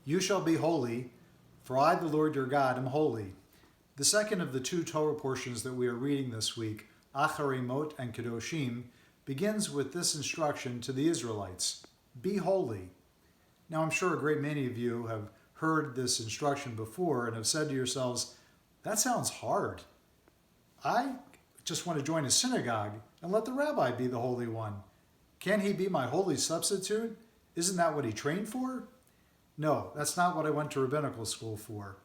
You shall be holy, for I, the Lord your God, am holy. The second of the two Torah portions that we are reading this week, Achrei and Kedoshim, begins with this instruction to the Israelites: be holy. Now, I'm sure a great many of you have heard this instruction before and have said to yourselves, that sounds hard. I just want to join a synagogue and let the rabbi be the holy one. Can he be my holy substitute? Isn't that what he trained for? No, that's not what I went to rabbinical school for.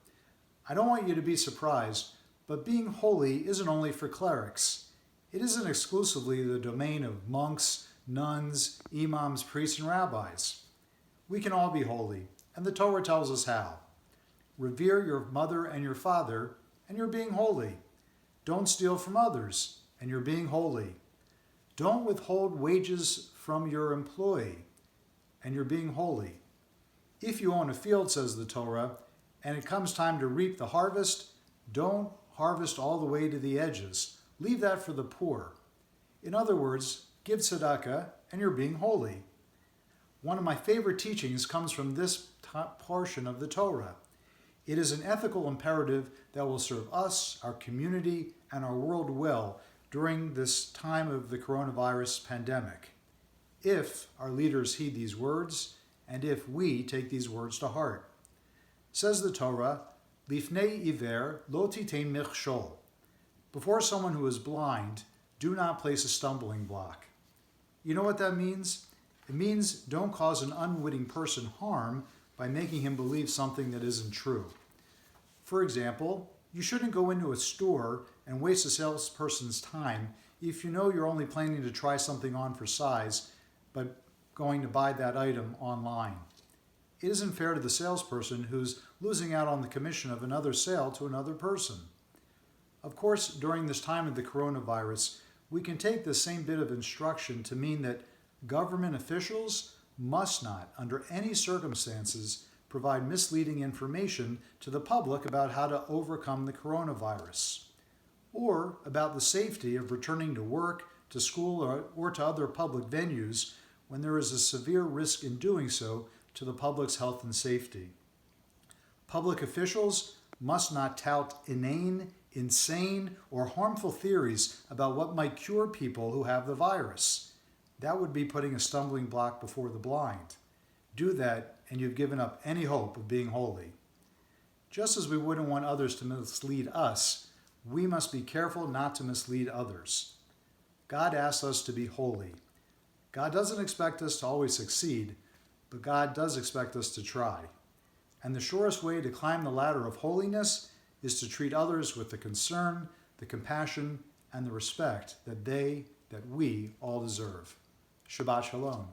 I don't want you to be surprised, but being holy isn't only for clerics. It isn't exclusively the domain of monks, nuns, imams, priests, and rabbis. We can all be holy, and the Torah tells us how. Revere your mother and your father, and you're being holy. Don't steal from others, and you're being holy. Don't withhold wages from your employee, and you're being holy. If you own a field, says the Torah, and it comes time to reap the harvest, don't harvest all the way to the edges. Leave that for the poor. In other words, give tzedakah, and you're being holy. One of my favorite teachings comes from this portion of the Torah. It is an ethical imperative that will serve us, our community, and our world well during this time of the coronavirus pandemic, if our leaders heed these words, and if we take these words to heart. Says the Torah, Lifnei iver lo titein michshol. Before someone who is blind, do not place a stumbling block. You know what that means? It means don't cause an unwitting person harm by making him believe something that isn't true. For example, you shouldn't go into a store and waste a salesperson's time if you know you're only planning to try something on for size, but going to buy that item online. It isn't fair to the salesperson who's losing out on the commission of another sale to another person. Of course, during this time of the coronavirus, we can take the same bit of instruction to mean that government officials must not, under any circumstances, provide misleading information to the public about how to overcome the coronavirus, or about the safety of returning to work, to school, or to other public venues when there is a severe risk in doing so to the public's health and safety. Public officials must not tout inane, insane, or harmful theories about what might cure people who have the virus. That would be putting a stumbling block before the blind. Do that, and you've given up any hope of being holy. Just as we wouldn't want others to mislead us, we must be careful not to mislead others. God asks us to be holy. God doesn't expect us to always succeed, but God does expect us to try. And the surest way to climb the ladder of holiness is to treat others with the concern, the compassion, and the respect that we all deserve. Shabbat Shalom.